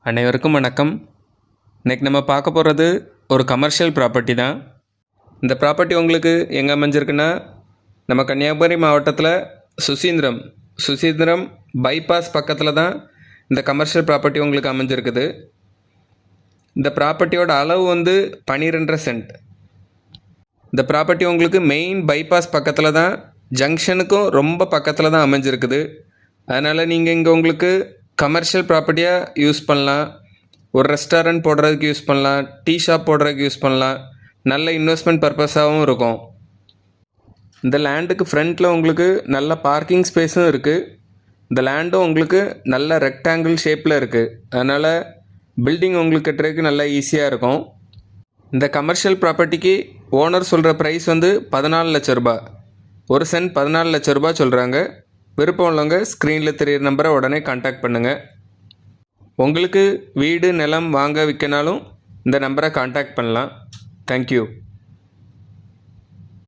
அனைவருக்கும் வணக்கம். இன்றைக்கி நம்ம பார்க்க போகிறது ஒரு கமர்ஷியல் ப்ராப்பர்ட்டி தான். இந்த ப்ராப்பர்ட்டி உங்களுக்கு எங்கே அமைஞ்சிருக்குன்னா, நம்ம கன்னியாகுமரி மாவட்டத்தில் சுசீந்திரம் பைபாஸ் பக்கத்தில் தான் இந்த கமர்ஷியல் ப்ராப்பர்ட்டி உங்களுக்கு அமைஞ்சிருக்குது. இந்த ப்ராப்பர்ட்டியோட அளவு 12.5 சென்ட். இந்த ப்ராப்பர்ட்டி உங்களுக்கு மெயின் பைபாஸ் பக்கத்தில் தான், ஜங்ஷனுக்கும் ரொம்ப பக்கத்தில் தான் அமைஞ்சிருக்குது. அதனால் நீங்கள் இங்கே உங்களுக்கு கமர்ஷியல் ப்ராப்பர்ட்டியாக யூஸ் பண்ணலாம், ஒரு ரெஸ்டாரண்ட் போடுறதுக்கு யூஸ் பண்ணலாம், டீ ஷாப் போடுறதுக்கு யூஸ் பண்ணலாம், நல்ல இன்வெஸ்ட்மெண்ட் பர்பஸாகவும் இருக்கும். இந்த லேண்டுக்கு ஃப்ரண்ட்டில் உங்களுக்கு நல்ல பார்க்கிங் ஸ்பேஸும் இருக்குது. இந்த லேண்டும் உங்களுக்கு நல்ல ரெக்டாங்கிள் ஷேப்பில் இருக்குது. அதனால் பில்டிங் உங்களுக்கு கட்டுறதுக்கு நல்லா ஈஸியாக இருக்கும். இந்த கமர்ஷியல் ப்ராப்பர்ட்டிக்கு ஓனர் சொல்கிற ப்ரைஸ் 14 லட்ச ரூபா. ஒரு சென்ட் 14 லட்ச ரூபா சொல்கிறாங்க. விருப்பம் உள்ளவங்க ஸ்க்ரீனில் தெரியிற நம்பரை உடனே கான்டாக்ட் பண்ணுங்கள். உங்களுக்கு வீடு நிலம் வாங்க விற்கனாலும் இந்த நம்பரை கான்டாக்ட் பண்ணலாம். தேங்க்யூ.